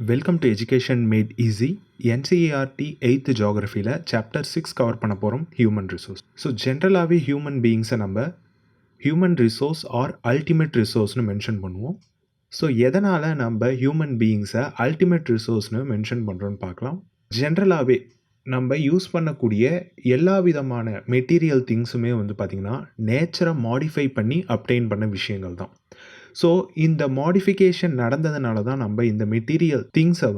Welcome to education made easy. NCERT 8th ஜியாகிரஃபியில் chapter 6 cover பண்ண போகிறோம், ஹியூமன் ரிசோர்ஸ். ஸோ ஜென்ரலாகவே ஹியூமன் பீயிங்ஸை நம்ம ஹியூமன் ரிசோர்ஸ் ஆர் அல்டிமேட் ரிசோர்ஸ்னு மென்ஷன் பண்ணுவோம். ஸோ எதனால் நம்ம ஹியூமன் பீயிங்ஸை அல்டிமேட் ரிசோர்ஸ்னு மென்ஷன் பண்ணுறோன்னு பார்க்கலாம். ஜென்ரலாகவே நம்ம யூஸ் பண்ணக்கூடிய எல்லா விதமான மெட்டீரியல் திங்ஸுமே பார்த்திங்கன்னா நேச்சரை மாடிஃபை பண்ணி அப்டெயின் பண்ண விஷயங்கள் தான். ஸோ இந்த மாடிஃபிகேஷன் நடந்ததுனால தான் நம்ம இந்த மெட்டீரியல் திங்ஸை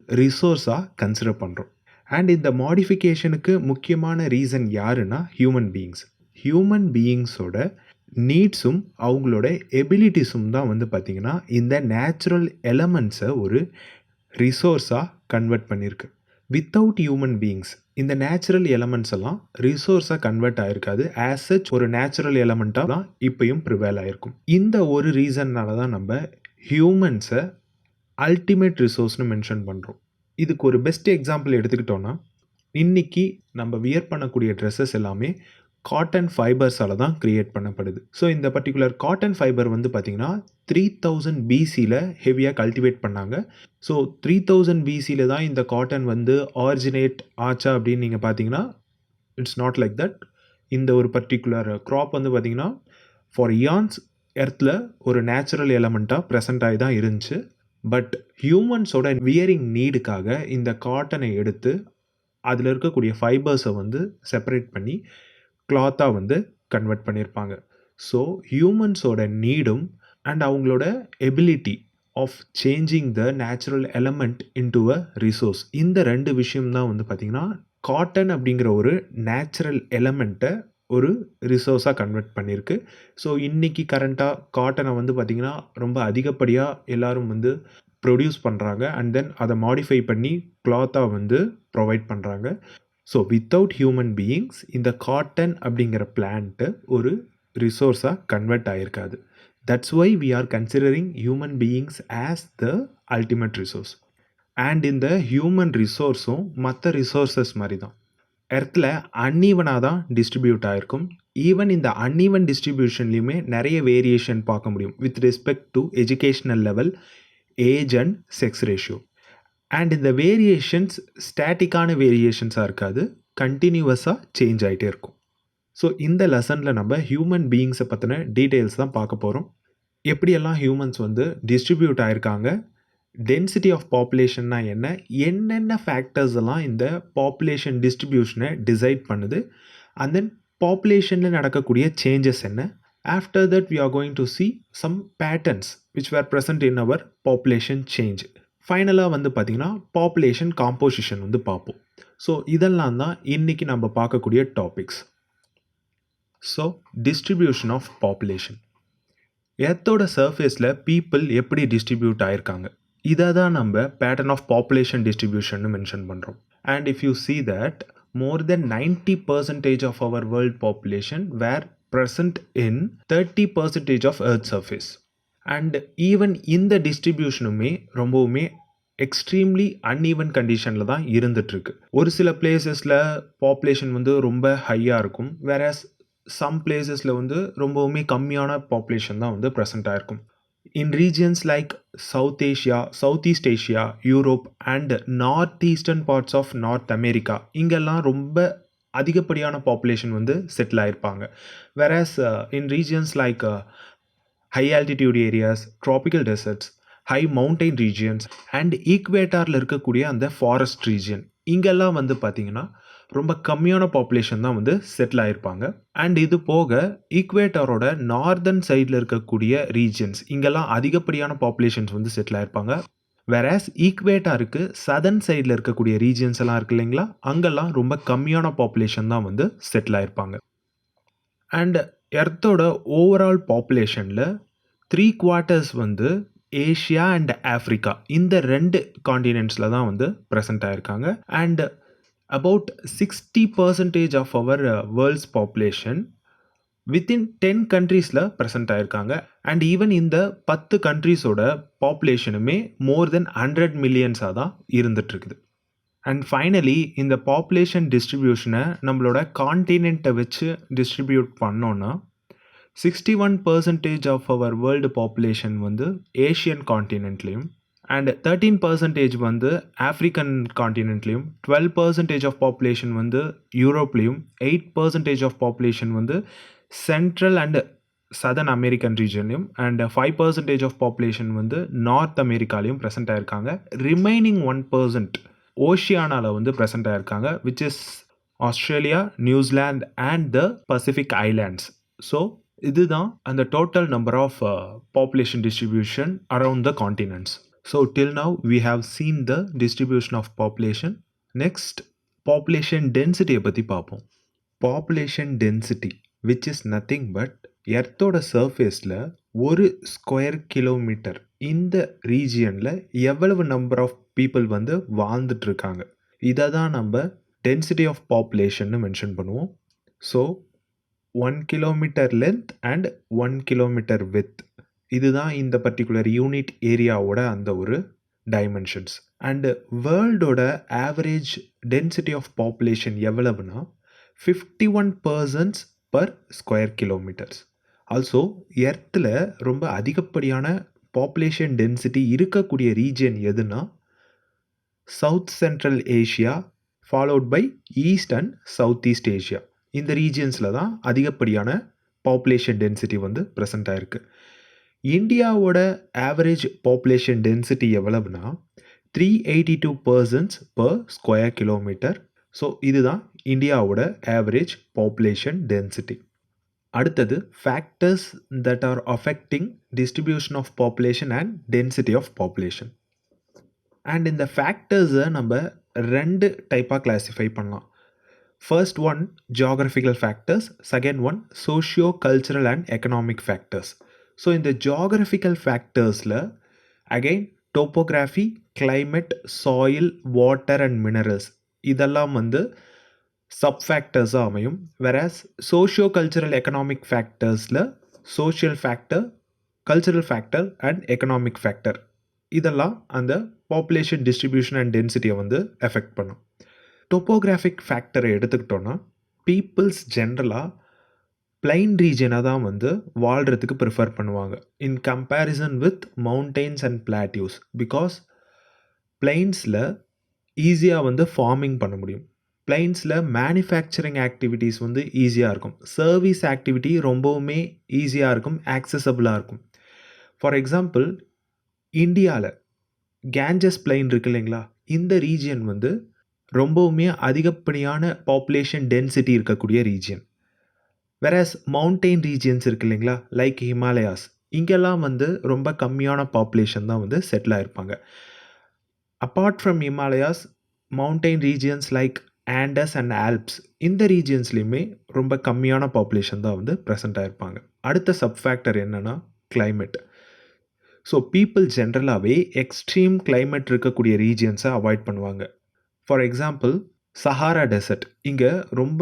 ரிசோர்ஸாக கன்சிடர் பண்ணுறோம். அண்ட் இந்த மாடிஃபிகேஷனுக்கு முக்கியமான ரீசன் யாருன்னா ஹியூமன் பீயிங்ஸ். ஹியூமன் பீயிங்ஸோட நீட்ஸும் அவங்களோட எபிலிட்டிஸும் தான் பார்த்திங்கன்னா இந்த நேச்சுரல் எலமெண்ட்ஸை ஒரு ரிசோர்ஸாக கன்வெர்ட் பண்ணியிருக்கு. வித்தவுட் ஹியூமன் பீயிங்ஸ் இந்த நேச்சுரல் எலமெண்ட்ஸ் எல்லாம் ரிசோர்ஸாக கன்வெர்ட் ஆகிருக்காது. ஆஸ் சச் ஒரு நேச்சுரல் எலமெண்ட்டாக தான் இப்பயும் ப்ரிவேல் ஆகிருக்கும். இந்த ஒரு ரீசன்னால தான் நம்ம ஹியூமன்ஸை அல்டிமேட் ரிசோர்ஸ்னு மென்ஷன் பண்ணுறோம். இதுக்கு ஒரு பெஸ்ட் எக்ஸாம்பிள் எடுத்துக்கிட்டோன்னா, இன்றைக்கி நம்ம வியர் பண்ணக்கூடிய ட்ரெஸ்ஸஸ் எல்லாமே காட்டன் ஃபைபர்ஸால் தான் க்ரியேட் பண்ணப்படுது. ஸோ இந்த பர்டிகுலர் காட்டன் ஃபைபர் பார்த்திங்கன்னா 3000 BCயில் ஹெவியாக கல்டிவேட் பண்ணாங்க. ஸோ 3000 BCயில் தான் இந்த காட்டன் ஆரிஜினேட் ஆச்சா அப்படின்னு நீங்கள் பார்த்தீங்கன்னா இட்ஸ் நாட் லைக் தட். இந்த ஒரு பர்டிகுலர் க்ராப் பார்த்திங்கன்னா ஃபார் இயான்ஸ் எர்த்தில் ஒரு நேச்சுரல் எலமெண்ட்டாக ப்ரெசண்ட் ஆகி தான் இருந்துச்சு. பட் ஹியூமன்ஸோட வியரிங் நீடுக்காக இந்த காட்டனை எடுத்து அதில் இருக்கக்கூடிய ஃபைபர்ஸை செப்பரேட் பண்ணி கிளாத்தாக கன்வெர்ட் பண்ணியிருப்பாங்க. ஸோ ஹியூமன்ஸோட நீடும் அண்ட் அவங்களோட ability of changing the natural element into a resource, இந்த ரெண்டு விஷயம்தான் பார்த்திங்கன்னா காட்டன் அப்படிங்கிற ஒரு நேச்சுரல் எலமெண்ட்டை ஒரு ரிசோர்ஸாக கன்வெர்ட் பண்ணியிருக்கு. ஸோ இன்றைக்கி கரண்ட்டாக காட்டனை பார்த்திங்கன்னா ரொம்ப அதிகப்படியாக எல்லோரும் ப்ரொடியூஸ் பண்ணுறாங்க அண்ட் தென் அதை மாடிஃபை பண்ணி கிளாத்தாக ப்ரொவைட் பண்ணுறாங்க. ஸோ வித்தவுட் ஹியூமன் பீயிங்ஸ் இந்த காட்டன் அப்படிங்கிற பிளான்ட்டு ஒரு ரிசோர்ஸாக கன்வெர்ட் ஆகிருக்காது. That's why we are considering human beings as the ultimate resource. And இந்த ஹியூமன் ரிசோர்ஸும் மற்ற ரிசோர்ஸஸ் மாதிரி தான் எர்த்தில் அன்ஈவனாக தான் டிஸ்ட்ரிபியூட் ஆகிருக்கும். ஈவன் இந்த அன்ஈவன் டிஸ்ட்ரிபியூஷன்லேயுமே நிறைய வேரியேஷன் பார்க்க முடியும் with respect to educational level, age and sex ratio. And இந்த வேரியேஷன்ஸ் ஸ்டாட்டிக்கான வேரியேஷன்ஸாக இருக்காது, கண்டினியூவஸாக சேஞ்ச் ஆகிட்டே இருக்கும். ஸோ இந்த லெசனில் நம்ம ஹியூமன் பீயிங்ஸை பற்றின டீட்டெயில்ஸ் தான் பார்க்க போகிறோம். எப்படியெல்லாம் ஹியூமன்ஸ் டிஸ்ட்ரிபியூட் ஆகிருக்காங்க, டென்சிட்டி ஆஃப் பாப்புலேஷன்னா என்ன, என்னென்ன ஃபேக்டர்ஸ் எல்லாம் இந்த பாப்புலேஷன் டிஸ்ட்ரிபியூஷனை டிசைட் பண்ணுது, அண்ட் தென் பாப்புலேஷனில் நடக்கக்கூடிய சேஞ்சஸ் என்ன. After that we are going to see some patterns which were present in our population change. ஃபைனலாக பார்த்திங்கன்னா பாப்புலேஷன் காம்போசிஷன் பார்ப்போம். ஸோ இதெல்லாம் தான் இன்றைக்கி நம்ம பார்க்கக்கூடிய topics. So distribution of population. எர்த்தோட சர்ஃபேஸில் பீப்புள் எப்படி டிஸ்ட்ரிபியூட் ஆகிருக்காங்க, இதை தான் நம்ம pattern of population distribution mention பண்ணுறோம். And if you see that more than 90% of our world population were present in 30% of Earth surface. And even இந்த டிஸ்ட்ரிபியூஷனுமே ரொம்பவுமே எக்ஸ்ட்ரீம்லி அன்ஈவன் கண்டிஷனில் தான் இருந்துகிட்ருக்கு. ஒரு சில பிளேசஸில் பாப்புலேஷன் ரொம்ப ஹையாக இருக்கும், வேறஸ் சம் பிளேசஸில் ரொம்பவுமே கம்மியான பாப்புலேஷன் தான் ப்ரெசென்ட் ஆகிருக்கும். In regions like South Asia, South East Asia, Europe and North Eastern parts of North America, இங்கெல்லாம் ரொம்ப அதிகப்படியான பாப்புலேஷன் செட்டில் ஆகிருப்பாங்க. Whereas in regions like high altitude areas, tropical deserts, high mountain regions and ஈக்வேட்டாரில் இருக்கக்கூடிய அந்த forest region, இங்கெல்லாம் பார்த்திங்கன்னா ரொம்ப கம்மியான பாப்புலேஷன் தான் செட்டில் ஆகிருப்பாங்க. அண்ட் இது போக ஈக்வேட்டரோட நார்தர்ன் சைடில் இருக்கக்கூடிய ரீஜியன்ஸ், இங்கெல்லாம் அதிகப்படியான பாப்புலேஷன்ஸ் செட்டில் ஆகிருப்பாங்க. வேறஸ் ஈக்வேட்டாருக்கு சதர்ன் சைடில் இருக்கக்கூடிய ரீஜியன்ஸ் எல்லாம் இருக்கு இல்லைங்களா, அங்கெல்லாம் ரொம்ப கம்மியான பாப்புலேஷன் தான் செட்டில் ஆகிருப்பாங்க. அண்ட் எர்த்தோட ஓவரால் பாப்புலேஷனில் 3/4 ஏஷியா அண்ட் ஆஃப்ரிக்கா, இந்த ரெண்டு காண்டினென்ட்ஸில் தான் ப்ரெசென்ட் ஆகிருக்காங்க. And about 60% of our world's population within 10 கண்ட்ரீஸில் ப்ரெசென்ட் ஆகிருக்காங்க. அண்ட் ஈவன் இந்த 10 கண்ட்ரீஸோட பாப்புலேஷனுமே மோர் தென் 100 மில்லியன்ஸாக தான் இருந்துகிட்ருக்குது. அண்ட் ஃபைனலி இந்த பாப்புலேஷன் டிஸ்ட்ரிபியூஷனை நம்மளோட காண்டினென்ட்டை வச்சு டிஸ்ட்ரிபியூட் பண்ணோன்னா 61% of our world population Asian காண்டினென்ட்லேயும் அண்ட் 13% வந்து ஆஃப்ரிக்கன் காண்டினென்ட்லேயும், 12% ஆஃப் பாப்புலேஷன் வந்து யூரோப்லேயும், 8% ஆஃப் பாப்புலேஷன் வந்து சென்ட்ரல் அண்ட் சதர்ன் அமெரிக்கன் ரீஜன்லையும், அண்ட் 5% ஆஃப் பாப்புலேஷன் வந்து நார்த் அமெரிக்காலையும் ப்ரெசென்ட் ஆயிருக்காங்க. ரிமைனிங் 1% ஓஷியானாவில் வந்து ப்ரெசென்ட் ஆயிருக்காங்க, which is Australia, New Zealand and the Pacific islands. So இதுதான் அந்த total number of population distribution around the continents. So till now we have seen the distribution of population. Next, population density பற்றி பார்ப்போம். Population density which is nothing but எர்த்தோட சர்ஃபேஸில் ஒரு square kilometre இந்த ரீஜியனில் எவ்வளவு number of people வந்து வாழ்ந்துட்டு இருக்காங்க, இதை தான் நம்ம டென்சிட்டி ஆஃப் பாப்புலேஷன்னு மென்ஷன் பண்ணுவோம். So 1 kilometre length and 1 kilometre width, இதுதான் இந்த பர்டிகுலர் யூனிட் ஏரியாவோட அந்த ஒரு டைமென்ஷன்ஸ். அண்டு வேர்ல்டோட ஆவரேஜ் டென்சிட்டி ஆஃப் பாப்புலேஷன் எவ்வளவுனா 51% per ஸ்கொயர் கிலோமீட்டர்ஸ். ஆல்சோ எர்த்தில் ரொம்ப அதிகப்படியான பாப்புலேஷன் டென்சிட்டி இருக்கக்கூடிய ரீஜியன் எதுனா South Central Asia, followed by East and South East Asia. இந்த ரீஜியன்ஸில் தான் அதிகப்படியான பாப்புலேஷன் டென்சிட்டி வந்து ப்ரெசென்ட் ஆயிருக்கு. இந்தியாவோட ஆவரேஜ் பாப்புலேஷன் டென்சிட்டி எவ்வளவுனா 382% per ஸ்கொயர் கிலோமீட்டர். ஸோ இதுதான் இந்தியாவோட ஆவரேஜ் பாப்புலேஷன் டென்சிட்டி. அடுத்தது factors that are affecting distribution of population and density of population. And இந்த ஃபேக்டர்ஸை நம்ம 2 டைப்பாக கிளாஸிஃபை பண்ணலாம். First one geographical factors, second one socio cultural and economic factors. So இந்த geographical ஃபேக்டர்ஸில் again topography, climate, soil, water and minerals இதெல்லாம் வந்து சப்ஃபேக்டர்ஸாக அமையும். வெராஸ் சோஷியோ கல்ச்சுரல் எக்கனாமிக் ஃபேக்டர்ஸில் social factor, cultural factor and economic factor இதெல்லாம் அந்த population distribution and டென்சிட்டியை வந்து எஃபெக்ட் பண்ணும். டோப்போகிராஃபிக் ஃபேக்டரை எடுத்துக்கிட்டோன்னா பீப்புள்ஸ் ஜென்ரலாக பிளைன் ரீஜனை தான் வந்து வாழ்கிறதுக்கு ப்ரிஃபர் பண்ணுவாங்க in comparison with mountains and plateaus. Because பிளைன்ஸில் ஈஸியாக வந்து ஃபார்மிங் பண்ண முடியும், பிளைன்ஸில் மேனுஃபேக்சரிங் ஆக்டிவிட்டீஸ் வந்து ஈஸியாக இருக்கும், சர்வீஸ் ஆக்டிவிட்டி ரொம்பவுமே ஈஸியாக இருக்கும், ஆக்சசபிளாக இருக்கும். ஃபார் எக்ஸாம்பிள் இந்தியாவில் கேஞ்சஸ் பிளைன் இருக்கு இல்லைங்களா, இந்த ரீஜியன் வந்து ரொம்பவுமே அதிகப்படியான பாப்புலேஷன் டென்சிட்டி இருக்கக்கூடிய ரீஜியன். வெராஸ் மவுண்டெயின் ரீஜியன்ஸ் இருக்கு இல்லைங்களா, லைக் ஹிமாலயாஸ், இங்கெல்லாம் வந்து ரொம்ப கம்மியான பாப்புலேஷன் தான் வந்து செட்டில் ஆகிருப்பாங்க. Apart from Himalayas, mountain regions like Andes and Alps, இந்த ரீஜியன்ஸ்லேயுமே ரொம்ப கம்மியான பாப்புலேஷன் தான் வந்து ப்ரெசென்ட் ஆகிருப்பாங்க. அடுத்த சப்ஃபேக்டர் என்னென்னா கிளைமேட். ஸோ பீப்புள் ஜென்ரலாகவே எக்ஸ்ட்ரீம் கிளைமேட் இருக்கக்கூடிய ரீஜியன்ஸை அவாய்ட் பண்ணுவாங்க. ஃபார் எக்ஸாம்பிள் சஹாரா டெசர்ட், இங்கே ரொம்ப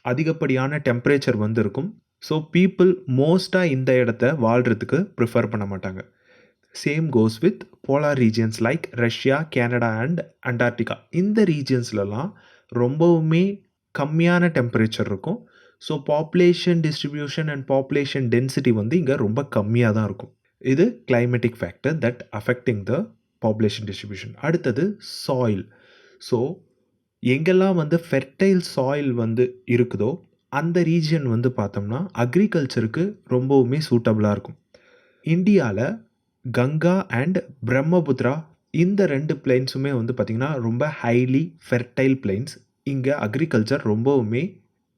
அதிகப்படியான டெம்பரேச்சர் வந்து இருக்கும். ஸோ பீப்புள் மோஸ்ட்டாக இந்த இடத்த வாழ்கிறதுக்கு ப்ரிஃபர் பண்ண மாட்டாங்க. Same goes with polar regions like Russia, Canada and Antarctica. இந்த ரீஜியன்ஸ்லலாம் ரொம்பவுமே கம்மியான டெம்பரேச்சர் இருக்கும். So population distribution and population density வந்து இங்கே ரொம்ப கம்மியாக தான் இருக்கும். இது climatic factor that affecting the population distribution. அடுத்தது சாயில். ஸோ எங்கெல்லாம் வந்து ஃபெர்டைல் சாயில் வந்து இருக்குதோ அந்த ரீஜியன் வந்து பார்த்தோம்னா அக்ரிகல்ச்சருக்கு ரொம்பவுமே சூட்டபுளாக இருக்கும். இந்தியாவில் கங்கா அண்ட் பிரம்மபுத்திரா இந்த 2 பிளைன்ஸுமே வந்து பார்த்திங்கன்னா ரொம்ப ஹைலி ஃபெர்டைல் பிளைன்ஸ். இங்கே அக்ரிகல்ச்சர் ரொம்பவுமே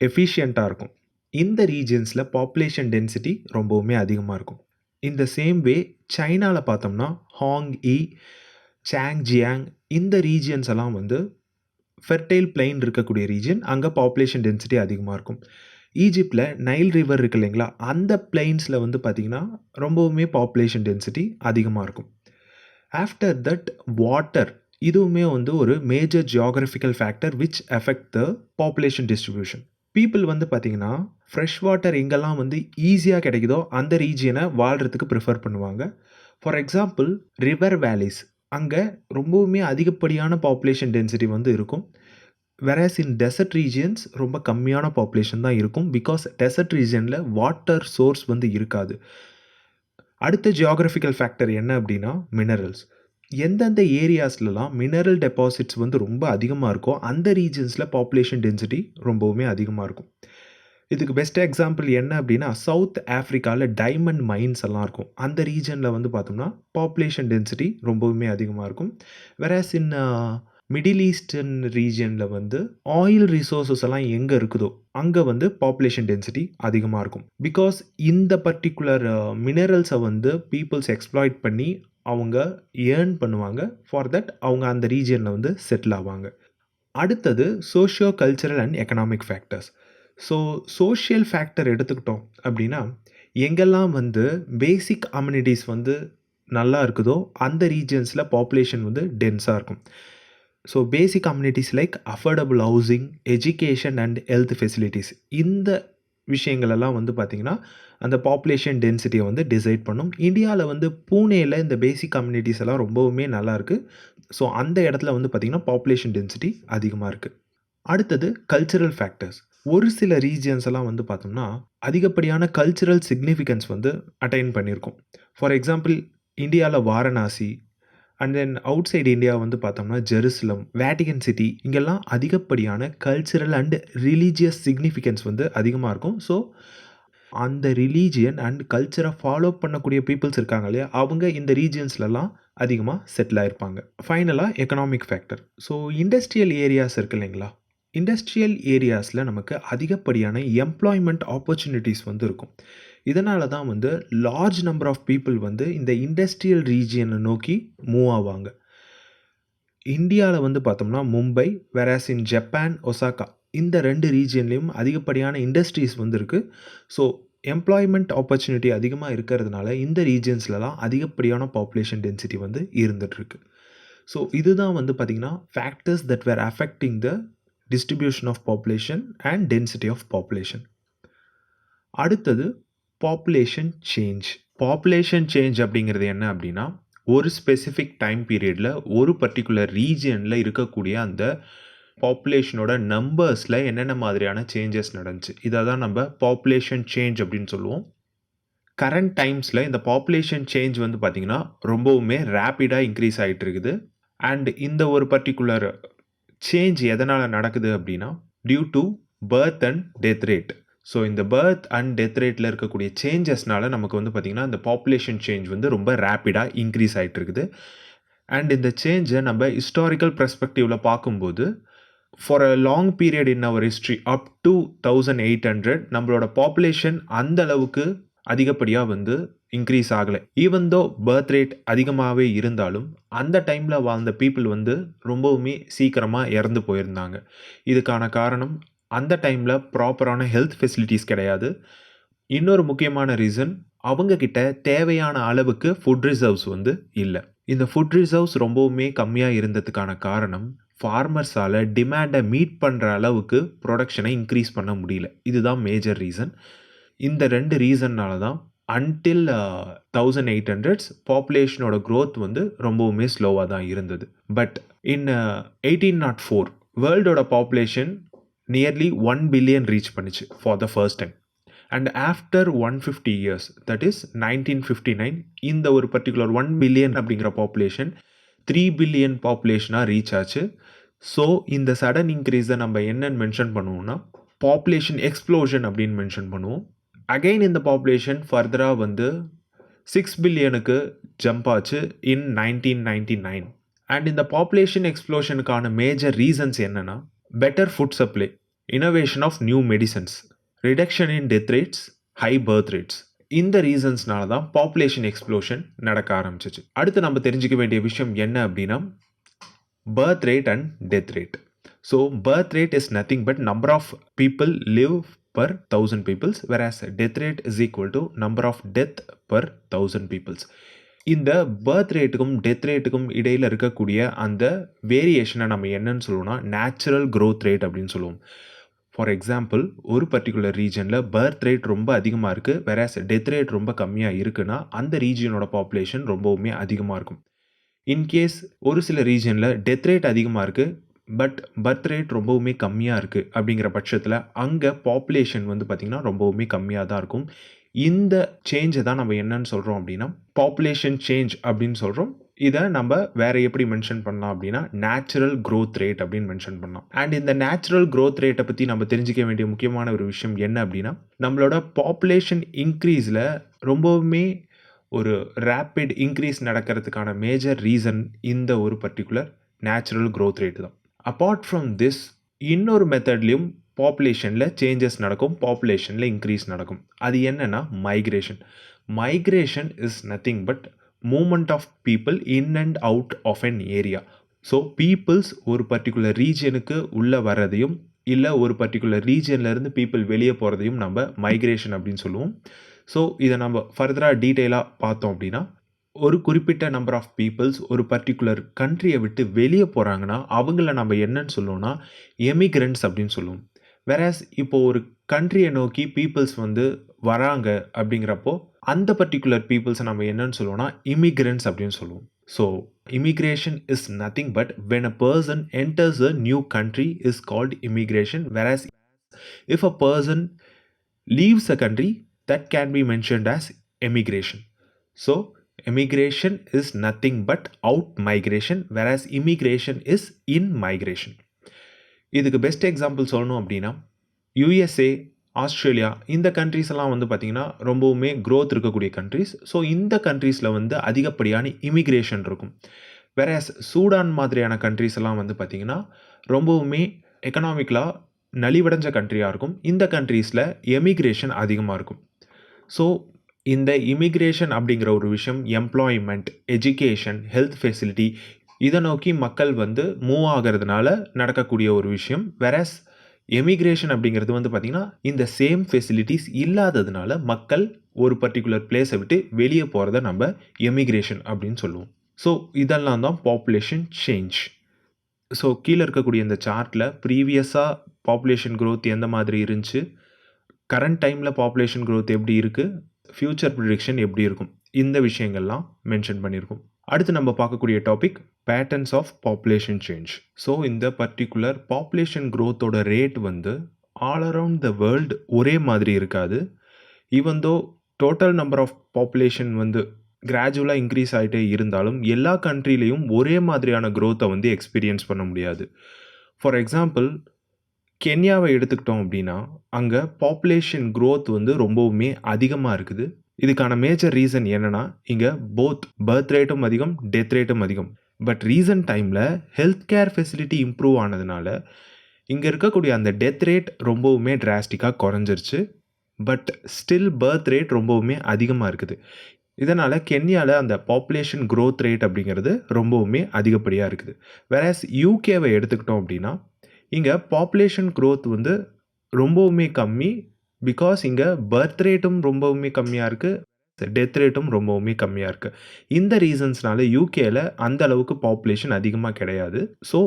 எஃபிஷியண்ட்டாக இருக்கும். இந்த ரீஜியன்ஸில் பாப்புலேஷன் டென்சிட்டி ரொம்பவுமே அதிகமாக இருக்கும். இந்த சேம் வே சைனாவில் பார்த்தோம்னா ஹாங்இ, சாங்ஜியாங் இந்த ரீஜியன்ஸ் எல்லாம் வந்து ஃபெர்டைல் பிளைன் இருக்கக்கூடிய ரீஜன், அங்கே பாப்புலேஷன் டென்சிட்டி அதிகமாக இருக்கும். ஈஜிப்டில் நைல் ரிவர் இருக்கு இல்லைங்களா, அந்த பிளைன்ஸில் வந்து பார்த்திங்கன்னா ரொம்பவுமே பாப்புலேஷன் டென்சிட்டி அதிகமாக இருக்கும். ஆஃப்டர் தட் வாட்டர், இதுவுமே வந்து ஒரு major geographical factor which affect the population distribution. People வந்து பார்த்திங்கன்னா ஃப்ரெஷ் வாட்டர் எங்கெல்லாம் வந்து ஈஸியாக கிடைக்குதோ அந்த ரீஜியனை வாழ்கிறதுக்கு ப்ரிஃபர் பண்ணுவாங்க. ஃபார் எக்ஸாம்பிள் ரிவர் வேலிஸ், அங்கே ரொம்பவுமே அதிகப்படியான பாப்புலேஷன் டென்சிட்டி வந்து இருக்கும். வெராஸ் இன் டெசர்ட் ரீஜியன்ஸ் ரொம்ப கம்மியான பாப்புலேஷன் தான் இருக்கும். பிகாஸ் டெசர்ட் ரீஜனில் வாட்டர் சோர்ஸ் வந்து இருக்காது. அடுத்த ஜியாகிரபிக்கல் ஃபேக்டர் என்ன அப்படின்னா மினரல்ஸ். எந்தெந்த ஏரியாஸ்லலாம் மினரல் டெபாசிட்ஸ் வந்து ரொம்ப அதிகமாக இருக்கோ அந்த ரீஜன்ஸில் பாப்புலேஷன் டென்சிட்டி ரொம்பவுமே அதிகமாக இருக்கும். இதுக்கு பெஸ்ட் எக்ஸாம்பிள் என்ன அப்படின்னா, சவுத் ஆஃப்ரிக்காவில் டைமண்ட் மைன்ஸ் எல்லாம் இருக்கும். அந்த ரீஜனில் வந்து பார்த்தோம்னா பாப்புலேஷன் டென்சிட்டி ரொம்பவுமே அதிகமாக இருக்கும். வேறஸ் இன் மிடில் ஈஸ்டர்ன் ரீஜியனில் வந்து ஆயில் ரிசோர்ஸஸ் எல்லாம் எங்கே இருக்குதோ அங்கே வந்து பாப்புலேஷன் டென்சிட்டி அதிகமாக இருக்கும். பிகாஸ் இந்த பர்டிகுலர் மினரல்ஸை வந்து பீப்புள்ஸ் எக்ஸ்ப்ளாய்ட் பண்ணி அவங்க ஏர்ன் பண்ணுவாங்க. ஃபார் தட் அவங்க அந்த ரீஜியனில் வந்து செட்டில் ஆவாங்க. அடுத்தது socio cultural and economic factors. So social factor எடுத்துக்கிட்டோம் அப்படின்னா, எங்கெல்லாம் வந்து பேசிக் அம்யூனிட்டிஸ் வந்து நல்லா இருக்குதோ அந்த ரீஜன்ஸில் பாப்புலேஷன் வந்து டென்ஸாக இருக்கும். So basic amenities like affordable housing, education and health facilities, இந்த விஷயங்களெல்லாம் வந்து பார்த்திங்கன்னா அந்த பாப்புலேஷன் டென்சிட்டியை வந்து டிசைட் பண்ணும். இந்தியாவில் வந்து பூனேயில் இந்த பேசிக் கம்யூனிட்டிஸ் எல்லாம் ரொம்பவுமே நல்லாயிருக்கு. ஸோ அந்த இடத்துல வந்து பார்த்திங்கன்னா பாப்புலேஷன் டென்சிட்டி அதிகமாக இருக்குது. அடுத்தது கல்ச்சுரல் ஃபேக்டர்ஸ். ஒரு சில ரீஜியன்ஸ் எல்லாம் வந்து பார்த்தோம்னா அதிகப்படியான கல்ச்சுரல் சிக்னிஃபிகன்ஸ் வந்து அட்டைன் பண்ணியிருக்கும். ஃபார் எக்ஸாம்பிள் இந்தியாவில் Varanasi and then out side India வந்து பார்த்தோம்னா ஜெருசலம், வேட்டிகன் சிட்டி, இங்கெல்லாம் அதிகப்படியான கல்ச்சுரல் அண்ட் ரிலீஜியஸ் சிக்னிஃபிகன்ஸ் வந்து அதிகமாக இருக்கும். ஸோ அந்த ரிலீஜியன் அண்ட் கல்ச்சரை ஃபாலோ பண்ணக்கூடிய பீப்புள்ஸ் இருக்காங்க இல்லையா, அவங்க இந்த ரீஜியன்ஸ்லலாம் அதிகமாக செட்டில் ஆகிருப்பாங்க. ஃபைனலாக economic factor. So industrial areas இருக்குது இல்லைங்களா, இண்டஸ்ட்ரியல் ஏரியாஸில் நமக்கு அதிகப்படியான எம்ப்ளாய்மெண்ட் ஆப்பர்ச்சுனிட்டிஸ் வந்து இருக்கும். இதனால தான் வந்து லார்ஜ் நம்பர் ஆஃப் பீப்புள் வந்து இந்த இண்டஸ்ட்ரியல் ரீஜியனை நோக்கி மூவ் ஆவாங்க. இந்தியாவில் வந்து பார்த்தோம்னா Mumbai, whereas in Japan, Osaka, இந்த 2 ரீஜியன்லேயும் அதிகப்படியான இண்டஸ்ட்ரீஸ் வந்து இருக்குது. ஸோ எம்ப்ளாய்மெண்ட் ஆப்பர்ச்சுனிட்டி அதிகமாக இருக்கிறதுனால இந்த ரீஜியன்ஸ்லலாம் அதிகப்படியான பாப்புலேஷன் டென்சிட்டி வந்து இருந்துகிட்ருக்கு. ஸோ இதுதான் வந்து பார்த்திங்கன்னா factors that were affecting the distribution of population and density of population. அடுத்தது பாப்புலேஷன் சேஞ்ச். பாப்புலேஷன் சேஞ்ச் அப்படிங்கிறது என்ன அப்படின்னா, ஒரு ஸ்பெசிஃபிக் டைம் பீரியடில் ஒரு பர்டிகுலர் ரீஜியனில் இருக்கக்கூடிய அந்த பாப்புலேஷனோட நம்பர்ஸில் என்னென்ன மாதிரியான சேஞ்சஸ் நடந்துச்சு, இதை தான் நம்ம பாப்புலேஷன் சேஞ்ச் அப்படின்னு சொல்லுவோம். கரண்ட் டைம்ஸில் இந்த பாப்புலேஷன் சேஞ்ச் வந்து பார்த்திங்கன்னா ரொம்பவுமே ரேப்பிடாக இன்க்ரீஸ் ஆகிட்டு இருக்குது. அண்ட் இந்த ஒரு பர்டிகுலர் சேஞ்ச் எதனால் நடக்குது அப்படின்னா, due to birth and death rate. So இந்த பர்த் அண்ட் டெத் ரேட்டில் இருக்கக்கூடிய சேஞ்சஸ்னால நமக்கு வந்து பார்த்திங்கன்னா இந்த பாப்புலேஷன் சேஞ்ச் வந்து ரொம்ப ரேப்பிடாக இன்க்ரீஸ் ஆகிட்டு இருக்குது. அண்ட் இந்த சேஞ்சை நம்ம ஹிஸ்டாரிக்கல் பெர்ஸ்பெக்டிவில் பார்க்கும்போது for a long period in our history up to 1800 நம்மளோட பாப்புலேஷன் அந்த அளவுக்கு அதிகப்படியாக வந்து இன்க்ரீஸ் ஆகலை. ஈவன் தோ பர்த் ரேட் அதிகமாகவே இருந்தாலும் அந்த டைமில் வாழ்ந்த பீப்புள் வந்து ரொம்பவுமே சீக்கிரமாக இறந்து போயிருந்தாங்க. இதுக்கான காரணம் அந்த டைமில் ப்ராப்பரான ஹெல்த் ஃபெசிலிட்டிஸ் கிடையாது. இன்னொரு முக்கியமான ரீசன், அவங்கக்கிட்ட தேவையான அளவுக்கு ஃபுட் ரிசர்வ்ஸ் வந்து இல்லை. இந்த ஃபுட் ரிசர்வ்ஸ் ரொம்பவுமே கம்மியாக இருந்ததுக்கான காரணம், ஃபார்மர்ஸால் டிமாண்டை மீட் பண்ணுற அளவுக்கு ப்ரொடக்ஷனை இன்க்ரீஸ் பண்ண முடியல. இதுதான் மேஜர் ரீசன். இந்த 2 ரீசன்னால தான் அன்டில் 1800s பாப்புலேஷனோட க்ரோத் வந்து ரொம்பவுமே ஸ்லோவாக தான் இருந்தது. பட் இன் 1804 வேர்ல்டோட பாப்புலேஷன் நியர்லி 1 பில்லியன் ரீச் பண்ணிச்சு for the first time. And after 150 years, that is 1959, இந்த ஒரு பர்டிகுலர் 1 பில்லியன் அப்படிங்கிற பாப்புலேஷன் 3 பில்லியன் பாப்புலேஷனாக ரீச் ஆச்சு. ஸோ இந்த சடன் இன்க்ரீஸை நம்ம என்னன்னு மென்ஷன் பண்ணுவோம்னா பாப்புலேஷன் எக்ஸ்ப்ளோஷன் அப்படின்னு மென்ஷன் பண்ணுவோம். அகெயின் இந்த பாப்புலேஷன் ஃபர்தராக வந்து 6 பில்லியனுக்கு ஜம்ப் ஆச்சு இன் 1999. அண்ட் இந்த பாப்புலேஷன் எக்ஸ்ப்ளோஷனுக்கான மேஜர் ரீசன்ஸ் என்னென்னா, better food supply, innovation of new medicines, reduction in death rates, high birth rates. இந்த ரீசன்ஸ்னால தான் பாப்புலேஷன் எக்ஸ்ப்ளோஷன் நடக்க ஆரம்பிச்சிச்சு. அடுத்து நம்ம தெரிஞ்சுக்க வேண்டிய விஷயம் என்ன அப்படின்னா, birth rate and death rate. So birth rate is nothing but number of people live per 1000 peoples, whereas death rate is equal to number of death per 1000 peoples. இந்த பர்த் ரேட்டுக்கும் டெத் ரேட்டுக்கும் இடையில் இருக்கக்கூடிய அந்த வேரியேஷனை நம்ம என்னன்னு சொல்லுவோம்னா நேச்சுரல் க்ரோத் ரேட் அப்படின்னு சொல்லுவோம். For example, ஒரு பர்டிகுலர் ரீஜனில் பர்த் ரேட் ரொம்ப அதிகமாக இருக்குது, வேறஸ் டெத் ரேட் ரொம்ப கம்மியாக இருக்குன்னா அந்த ரீஜனோட பாப்புலேஷன் ரொம்பவுமே அதிகமாக இருக்கும். இன்கேஸ் ஒரு சில ரீஜனில் டெத் ரேட் அதிகமாக இருக்குது பட் பர்த் ரேட் ரொம்பவுமே கம்மியாக இருக்குது அப்படிங்கிற பட்சத்தில் அங்கே பாப்புலேஷன் வந்து பார்த்திங்கன்னா ரொம்பவுமே கம்மியாக தான் இருக்கும். இந்த சேஞ்சை தான் நம்ம என்னன்னு சொல்கிறோம் அப்படின்னா பாப்புலேஷன் சேஞ்ச் அப்படின்னு சொல்கிறோம். இதை நம்ம வேற எப்படி மென்ஷன் பண்ணலாம் அப்படின்னா நேச்சுரல் growth ரேட் அப்படின்னு மென்ஷன் பண்ணலாம். அண்ட் இந்த நேச்சுரல் growth ரேட்டை பற்றி நம்ம தெரிஞ்சிக்க வேண்டிய முக்கியமான ஒரு விஷயம் என்ன அப்படின்னா நம்மளோட பாப்புலேஷன் இன்க்ரீஸில் ரொம்பவுமே ஒரு ரேப்பிட் இன்க்ரீஸ் நடக்கிறதுக்கான மேஜர் ரீசன் இந்த ஒரு பர்டிகுலர் நேச்சுரல் growth ரேட் தான். அப்பார்ட் ஃப்ரம் திஸ் இன்னொரு மெத்தட்லேயும் பாப்புலேஷனில் சேஞ்சஸ் நடக்கும், பாப்புலேஷனில் இன்க்ரீஸ் நடக்கும். அது என்னன்னா migration. Migration is nothing but movement of people in and out of an area. So peoples ஒரு பர்டிகுலர் ரீஜனுக்கு உள்ளே வர்றதையும் இல்லை ஒரு பர்டிகுலர் ரீஜன்லேருந்து பீப்புள் வெளியே போகிறதையும் நம்ம மைக்ரேஷன் அப்படின்னு சொல்லுவோம். ஸோ இதை நம்ம ஃபர்தராக டீட்டெயிலாக பார்த்தோம் அப்படின்னா ஒரு குறிப்பிட்ட நம்பர் ஆஃப் பீப்புள்ஸ் ஒரு பர்டிகுலர் கண்ட்ரியை விட்டு வெளியே போகிறாங்கன்னா அவங்கள நம்ம என்னன்னு சொல்லுவோம்னா எமிக்ரண்ட்ஸ் அப்படின்னு சொல்லுவோம். வேறஸ் இப்போ ஒரு கண்ட்ரியை நோக்கி பீப்புள்ஸ் வந்து வராங்க அப்படிங்கிறப்போ அந்த பர்டிகுலர் பீப்புள்ஸை நம்ம என்னன்னு சொல்லுவோம்னா இமிக்ரண்ட்ஸ் அப்படின்னு சொல்லுவோம். So immigration is nothing but when a person enters a new country is called immigration. Whereas if a person leaves a country that can be mentioned as emigration. So emigration is nothing but out migration whereas immigration is in migration. இதுக்கு best example சொல்லணும் அப்படின்னா USA, Australia இந்த countries எல்லாம் வந்து பார்த்திங்கன்னா ரொம்பவுமே growth இருக்கக்கூடிய countries. So இந்த கண்ட்ரீஸில் வந்து அதிகப்படியான இமிக்ரேஷன் இருக்கும். வேறஸ் சூடான் மாதிரியான கண்ட்ரீஸ் எல்லாம் வந்து பார்த்திங்கன்னா ரொம்பவுமே எக்கனாமிக்கலாக நலிவடைஞ்ச கண்ட்ரியாக இருக்கும். இந்த கண்ட்ரீஸில் எமிக்ரேஷன் அதிகமாக இருக்கும். ஸோ இந்த இமிக்ரேஷன் அப்படிங்கிற ஒரு விஷயம் எம்ப்ளாய்மெண்ட், எஜுகேஷன், ஹெல்த் ஃபெசிலிட்டி இதை நோக்கி மக்கள் வந்து மூவ் ஆகிறதுனால நடக்கக்கூடிய ஒரு விஷயம். வேறஸ் எமிக்ரேஷன் அப்படிங்கிறது வந்து பார்த்திங்கன்னா இந்த சேம் ஃபெசிலிட்டிஸ் இல்லாததுனால மக்கள் ஒரு பர்டிகுலர் பிளேஸை விட்டு வெளியே போகிறத நம்ம எமிக்ரேஷன் அப்படின்னு சொல்லுவோம். ஸோ இதெல்லாம் தான் பாப்புலேஷன் சேஞ்ச். ஸோ கீழே இருக்கக்கூடிய இந்த சார்ட்டில் ப்ரீவியஸாக பாப்புலேஷன் growth எந்த மாதிரி இருந்துச்சு, கரண்ட் டைமில் பாப்புலேஷன் growth எப்படி இருக்குது, ஃப்யூச்சர் ப்ரிடிக்ஷன் எப்படி இருக்கும், இந்த விஷயங்கள்லாம் மென்ஷன் பண்ணியிருக்கோம். அடுத்து நம்ம பார்க்கக்கூடிய topic patterns of population change. So இந்த பர்டிகுலர் பாப்புலேஷன் growthோட ரேட் வந்து ஆல் அரவுண்ட் த வேர்ல்டு ஒரே மாதிரி இருக்காது. Even though total number of population வந்து கிராஜுவலாக இன்க்ரீஸ் ஆகிட்டே இருந்தாலும் எல்லா கண்ட்ரிலையும் ஒரே மாதிரியான growth-ஐ வந்து எக்ஸ்பீரியன்ஸ் பண்ண முடியாது. ஃபார் எக்ஸாம்பிள் கென்யாவை எடுத்துக்கிட்டோம் அப்படின்னா அங்கே பாப்புலேஷன் growth வந்து ரொம்பவுமே அதிகமாக இருக்குது. இதுக்கான மேஜர் ரீசன் என்னென்னா இங்கே போத் பர்த் ரேட்டும் அதிகம், டெத் ரேட்டும் அதிகம். பட் ரீசன்ட் டைமில் ஹெல்த் கேர் ஃபெசிலிட்டி இம்ப்ரூவ் ஆனதுனால இங்கே இருக்கக்கூடிய அந்த டெத் ரேட் ரொம்பவுமே டிராஸ்டிக்காக குறைஞ்சிருச்சு. பட் ஸ்டில் பர்த் ரேட் ரொம்பவுமே அதிகமாக இருக்குது. இதனால் கென்யாவில் அந்த பாப்புலேஷன் growth ரேட் அப்படிங்கிறது ரொம்பவுமே அதிகப்படியாக இருக்குது. வேறஸ் யூகேவை எடுத்துக்கிட்டோம் அப்படின்னா இங்கே பாப்புலேஷன் growth வந்து ரொம்பவுமே கம்மி. பிகாஸ் இங்கே பர்த் ரேட்டும் ரொம்பவுமே கம்மியாக இருக்குது, டெத் ரேட்டும் ரொம்பவுமே கம்மியாக இருக்குது. இந்த ரீசன்ஸ்னால யூகேல அந்த அளவுக்கு பாப்புலேஷன் அதிகமாக கிடையாது. ஸோ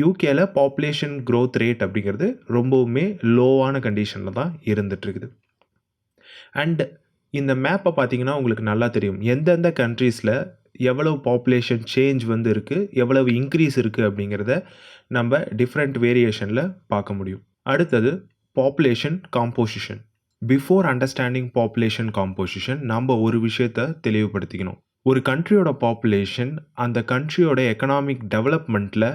யூகேல பாப்புலேஷன் growth ரேட் அப்படிங்கிறது ரொம்பவுமே லோவான கண்டிஷனில் தான் இருந்துகிட்ருக்குது. அண்ட் இந்த மேப்பை பார்த்தீங்கன்னா உங்களுக்கு நல்லா தெரியும் எந்தெந்த கண்ட்ரீஸில் எவ்வளவு பாப்புலேஷன் சேஞ்ச் வந்து இருக்குது, எவ்வளவு இன்க்ரீஸ் இருக்குது அப்படிங்கிறத நம்ம டிஃப்ரெண்ட் வேரியேஷனில் பார்க்க முடியும். அடுத்தது population composition. Before understanding population composition நம்ம ஒரு விஷயத்தை தெளிவுபடுத்திக்கணும். ஒரு கண்ட்ரியோட பாப்புலேஷன் அந்த கண்ட்ரியோட எக்கனாமிக் டெவலப்மெண்ட்டில்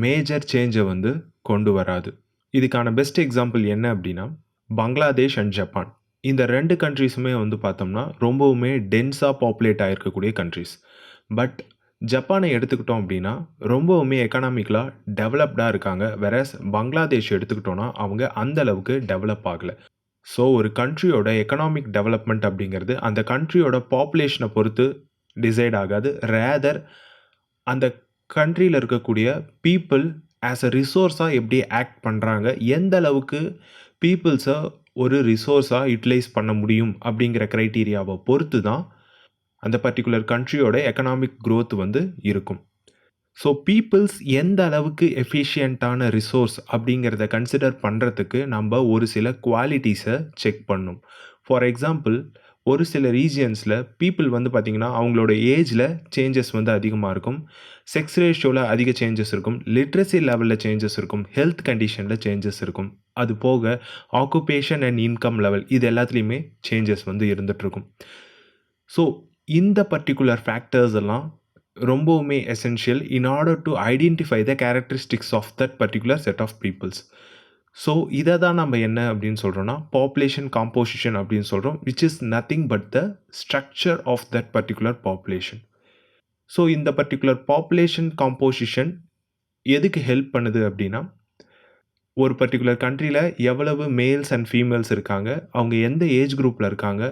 மேஜர் சேஞ்சை வந்து கொண்டு வராது. இதுக்கான பெஸ்ட் எக்ஸாம்பிள் என்ன அப்படின்னா பங்களாதேஷ் அண்ட் ஜப்பான். இந்த ரெண்டு கண்ட்ரீஸுமே வந்து பார்த்தோம்னா ரொம்பவுமே டென்ஸாக பாப்புலேட் ஆகிருக்கக்கூடிய கண்ட்ரீஸ். பட் ஜப்பானை எடுத்துக்கிட்டோம் அப்படின்னா ரொம்பவுமே எக்கனாமிக்கலாக டெவலப்டாக இருக்காங்க. வேறஸ் பங்களாதேஷ் எடுத்துக்கிட்டோன்னா அவங்க அந்த அளவுக்கு டெவலப் ஆகலை. ஸோ ஒரு கண்ட்ரியோட எக்கனாமிக் டெவலப்மெண்ட் அப்படிங்கிறது அந்த கண்ட்ரியோட பாப்புலேஷனை பொறுத்து டிசைட் ஆகாது. ரேதர் அந்த கண்ட்ரியில் இருக்கக்கூடிய பீப்புள் ஆஸ் அ ரிசோர்ஸாக எப்படி ஆக்ட் பண்ணுறாங்க, எந்த அளவுக்கு பீப்புள்ஸை ஒரு ரிசோர்ஸாக யூட்டிலைஸ் பண்ண முடியும் அப்படிங்கிற க்ரைட்டீரியாவை பொறுத்து தான் அந்த பர்டிகுலர் கண்ட்ரியோட எக்கனாமிக் growth வந்து இருக்கும். ஸோ பீப்புள்ஸ் எந்த அளவுக்கு எஃபிஷியண்ட்டான ரிசோர்ஸ் அப்படிங்கிறத கன்சிடர் பண்ணுறதுக்கு நம்ம ஒரு சில குவாலிட்டிஸை செக் பண்ணணும். ஃபார் எக்ஸாம்பிள் ஒரு சில ரீஜியன்ஸில் பீப்புள் வந்து பார்த்திங்கன்னா அவங்களோட ஏஜில் சேஞ்சஸ் வந்து அதிகமாக இருக்கும், செக்ஸ் ரேஷியோவில் அதிக சேஞ்சஸ் இருக்கும், லிட்ரஸி லெவலில் சேஞ்சஸ் இருக்கும், ஹெல்த் கண்டிஷனில் சேஞ்சஸ் இருக்கும். அது போக ஆக்குபேஷன் அண்ட் இன்கம் லெவல் இது எல்லாத்துலேயுமே சேஞ்சஸ் வந்து இருந்துகிட்ருக்கும். ஸோ இந்த பர்டிகுலர் ஃபேக்டர்ஸ் எல்லாம் ரொம்பவுமே essential in order to identify the characteristics of that particular set of peoples. So இதை தான் நம்ம என்ன அப்படின்னு சொல்கிறோன்னா பாப்புலேஷன் காம்போசிஷன் அப்படின்னு சொல்கிறோம், which is nothing but the structure of that particular population. So இந்த பர்டிகுலர் பாப்புலேஷன் காம்போசிஷன் எதுக்கு ஹெல்ப் பண்ணுது அப்படின்னா, ஒரு பர்டிகுலர் கண்ட்ரியில் எவ்வளவு மேல்ஸ் அண்ட் ஃபீமேல்ஸ் இருக்காங்க, அவங்க எந்த ஏஜ் குரூப்பில் இருக்காங்க,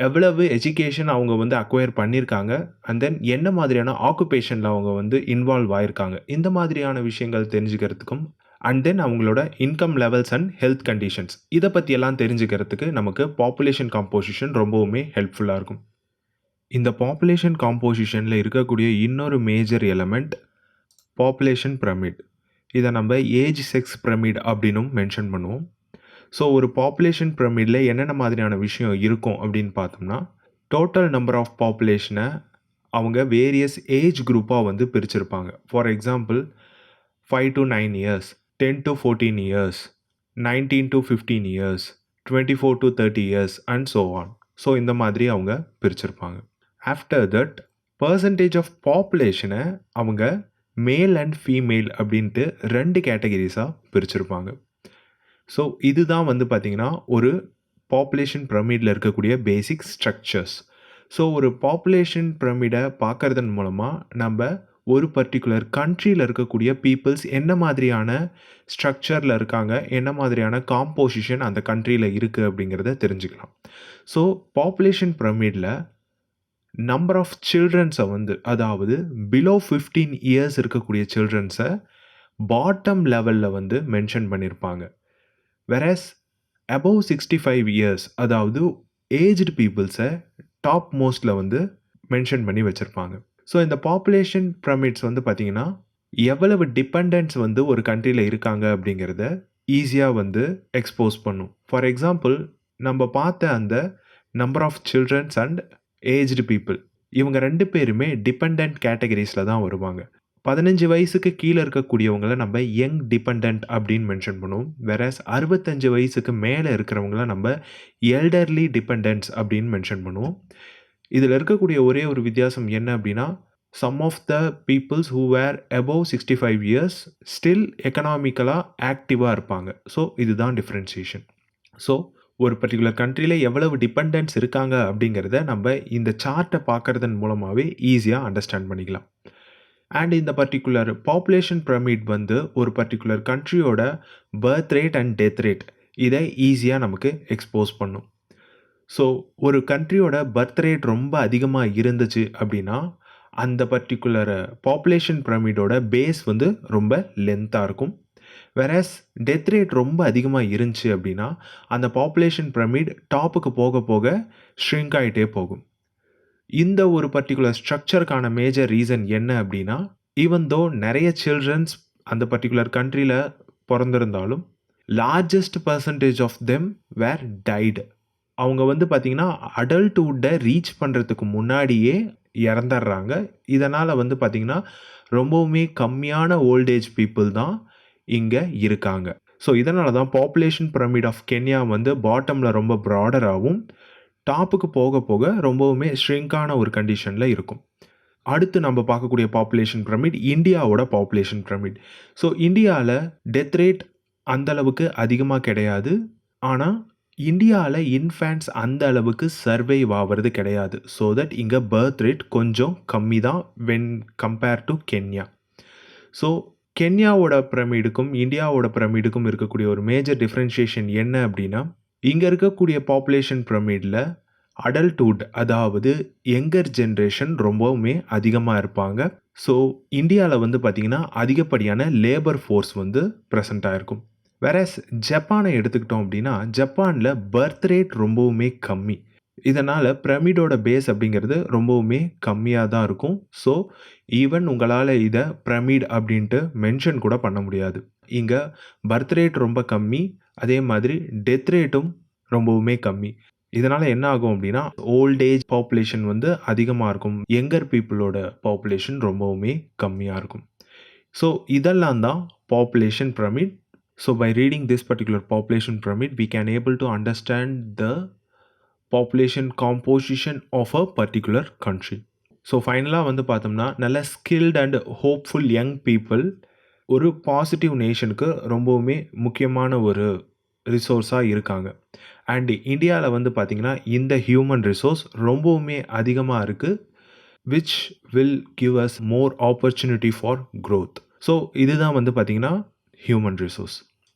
எவ்வளவு எஜுகேஷன் அவங்க வந்து அக்வயர் பண்ணியிருக்காங்க, அண்ட் தென் என்ன மாதிரியான ஆக்குபேஷனில் அவங்க வந்து இன்வால்வ் ஆயிருக்காங்க, இந்த மாதிரியான விஷயங்கள் தெரிஞ்சுக்கிறதுக்கும், அண்ட் தென் அவங்களோட income levels and health conditions இதை பற்றியெல்லாம் தெரிஞ்சுக்கிறதுக்கு நமக்கு பாப்புலேஷன் காம்போசிஷன் ரொம்பவுமே ஹெல்ப்ஃபுல்லாக இருக்கும். இந்த பாப்புலேஷன் காம்போசிஷனில் இருக்கக்கூடிய இன்னொரு மேஜர் எலமெண்ட் பாப்புலேஷன் பிரமிட். இதை நம்ம ஏஜ் செக்ஸ் பிரமிட் அப்படின்னும் மென்ஷன் பண்ணுவோம். ஸோ ஒரு பாப்புலேஷன் பிரமிடில் என்னென்ன மாதிரியான விஷயம் இருக்கும் அப்படின்னு பார்த்தோம்னா, டோட்டல் நம்பர் ஆஃப் பாப்புலேஷனை அவங்க வேரியஸ் ஏஜ் குரூப்பாக வந்து பிரிச்சிருப்பாங்க. For example 5 to 9 years, 10 to 14 years, 19 to 15 years, 24 to 30 years and so on. So இந்த மாதிரி அவங்க பிரிச்சிருப்பாங்க. ஆஃப்டர் தட் பர்சன்டேஜ் ஆஃப் பாப்புலேஷனை அவங்க மேல் அண்ட் ஃபீமேல் அப்படின்ட்டு 2 கேட்டகரிஸாக பிரிச்சிருப்பாங்க. ஸோ இதுதான் வந்து பார்த்திங்கன்னா ஒரு பாப்புலேஷன் பிரமிடில் இருக்கக்கூடிய பேசிக் ஸ்ட்ரக்சர்ஸ். ஸோ ஒரு பாப்புலேஷன் பிரமிடை பார்க்கறதன் மூலமாக நம்ம ஒரு பர்டிகுலர் கண்ட்ரியில் இருக்கக்கூடிய பீப்புள்ஸ் என்ன மாதிரியான ஸ்ட்ரக்சரில் இருக்காங்க, என்ன மாதிரியான காம்போசிஷன் அந்த கண்ட்ரியில் இருக்குது அப்படிங்கிறத தெரிஞ்சுக்கலாம். ஸோ பாப்புலேஷன் பிரமிடில் நம்பர் ஆஃப் சில்ட்ரன்ஸை வந்து, அதாவது பிலோ 15 இயர்ஸ் இருக்கக்கூடிய சில்ட்ரன்ஸை பாட்டம் லெவலில் வந்து மென்ஷன் பண்ணியிருப்பாங்க. வெரஸ் அபவ் 65 இயர்ஸ், அதாவது ஏஜ்டு பீப்புள்ஸை டாப் மோஸ்ட்டில் வந்து மென்ஷன் பண்ணி வச்சுருப்பாங்க. ஸோ இந்த பாப்புலேஷன் பிரமிட்ஸ் வந்து பார்த்திங்கன்னா எவ்வளவு டிபெண்டன்ஸ் வந்து ஒரு கண்ட்ரியில் இருக்காங்க அப்படிங்கிறத ஈஸியாக வந்து எக்ஸ்போஸ் பண்ணும். ஃபார் எக்ஸாம்பிள் நம்ம பார்த்த அந்த number of childrens and aged people, இவங்க 2 பேருமே டிபெண்டன்ட் கேட்டகரிஸில் தான் வருவாங்க. 15 வயசுக்கு கீழே இருக்கக்கூடியவங்களை நம்ம யங் டிபெண்டன்ட் அப்படின்னு மென்ஷன் பண்ணுவோம். வெரஸ் 65 வயசுக்கு மேலே இருக்கிறவங்கள நம்ம எல்டர்லி டிபெண்டன்ட்ஸ் அப்படின்னு மென்ஷன் பண்ணுவோம். இதில் இருக்கக்கூடிய ஒரே ஒரு வித்தியாசம் என்ன அப்படின்னா, some of the peoples who were above 65 years still எக்கனாமிக்கலாக ஆக்டிவாக இருப்பாங்க. ஸோ இதுதான் டிஃப்ரென்சியேஷன். ஸோ ஒரு பர்டிகுலர் கண்ட்ரியில் எவ்வளவு டிபெண்டன்ஸ் இருக்காங்க அப்படிங்கிறத நம்ம இந்த சார்ட்டை பார்க்குறதன் மூலமாகவே ஈஸியாக அண்டர்ஸ்டாண்ட் பண்ணிக்கலாம். அண்ட் இந்த பர்டிகுலர் பாப்புலேஷன் பிரமிட் வந்து ஒரு பர்டிகுலர் கண்ட்ரியோட birth rate and death rate இதை ஈஸியாக நமக்கு எக்ஸ்போஸ் பண்ணும். ஸோ ஒரு கண்ட்ரியோட பர்த் ரேட் ரொம்ப அதிகமாக இருந்துச்சு அப்படின்னா அந்த பர்டிகுலர் பாப்புலேஷன் பிரமிடோட பேஸ் வந்து ரொம்ப லென்த்தாக இருக்கும். வெரஸ் டெத் ரேட் ரொம்ப அதிகமாக இருந்துச்சு அப்படின்னா அந்த பாப்புலேஷன் பிரமிட் டாப்புக்கு போக போக ஷ்ரிங்க் ஆகிட்டே போகும். இந்த ஒரு பர்டிகுலர் ஸ்ட்ரக்சருக்கான மேஜர் ரீசன் என்ன அப்படின்னா, ஈவன் தோ நிறைய சில்ட்ரன்ஸ் அந்த பர்டிகுலர் கண்ட்ரியில் பிறந்திருந்தாலும் largest percentage of them were died. அவங்க வந்து பார்த்திங்கன்னா அடல்ட்ஹுட்டை ரீச் பண்ணுறதுக்கு முன்னாடியே இறந்துடுறாங்க. இதனால் வந்து பார்த்திங்கன்னா ரொம்பவுமே கம்மியான ஓல்டேஜ் பீப்புள் தான் இங்கே இருக்காங்க. ஸோ இதனால தான் பாப்புலேஷன் பிரமிட் ஆஃப் கென்யா வந்து பாட்டமில் ரொம்ப ப்ராடராகவும் டாப்புக்கு போக போக ரொம்பவுமே ஷ்ரிங்கான ஒரு கண்டிஷனில் இருக்கும். அடுத்து நம்ம பார்க்கக்கூடிய பாப்புலேஷன் பிரமிட் இந்தியாவோட பாப்புலேஷன் பிரமிட். ஸோ இந்தியாவில் டெத் ரேட் அந்தளவுக்கு அதிகமாக கிடையாது. ஆனால் இந்தியாவில் இன்ஃபேன்ட்ஸ் அந்த அளவுக்கு சர்வைவ் ஆகிறது கிடையாது. ஸோ தட் இங்கே பர்த் ரேட் கொஞ்சம் கம்மி தான் when compare to Kenya. So கென்யாவோட பிரமிடுக்கும் இந்தியாவோட பிரமிடுக்கும் இருக்கக்கூடிய ஒரு மேஜர் டிஃப்ரென்ஷியேஷன் என்ன அப்படின்னா, இங்கே இருக்கக்கூடிய பாப்புலேஷன் பிரமிடில் அடல்ட்ஹுட், அதாவது யங்கர் ஜென்ரேஷன் ரொம்பவுமே அதிகமாக இருப்பாங்க. ஸோ இந்தியாவில் வந்து பார்த்திங்கன்னா அதிகப்படியான லேபர் ஃபோர்ஸ் வந்து ப்ரெசண்ட்டாக இருக்கும். வெரஸ் ஜப்பானை எடுத்துக்கிட்டோம் அப்படின்னா ஜப்பானில் பர்த் ரேட் ரொம்பவுமே கம்மி. இதனால் பிரமிடோட பேஸ் அப்படிங்கிறது ரொம்பவுமே கம்மியாக தான் இருக்கும். ஸோ ஈவன் உங்களால் இதை பிரமிட் அப்படின்ட்டு மென்ஷன் கூட பண்ண முடியாது. இங்கே பர்த் ரேட் ரொம்ப கம்மி, அதே மாதிரி டெத் ரேட்டும் ரொம்பவுமே கம்மி. இதனால் என்ன ஆகும் அப்படின்னா ஓல்டேஜ் பாப்புலேஷன் வந்து அதிகமாக இருக்கும், யங்கர் பீப்புளோட பாப்புலேஷன் ரொம்பவுமே கம்மியாக இருக்கும். ஸோ இதெல்லாம் தான் population pyramid. So by reading this particular population pyramid we can able to understand the population composition of a particular country. So ஃபைனலாக வந்து பார்த்தோம்னா நல்ல skilled and hopeful young people ஒரு பாசிட்டிவ் நேஷனுக்கு ரொம்பவுமே முக்கியமான ஒரு ரிசோர்ஸாக இருக்காங்க. அண்ட் இந்தியாவில் வந்து பார்த்திங்கன்னா இந்த ஹியூமன் ரிசோர்ஸ் ரொம்பவுமே அதிகமாக இருக்குது, which will give us more opportunity for growth. So இதுதான் வந்து பார்த்திங்கன்னா ஹியூமன் ரிசோர்ஸ்.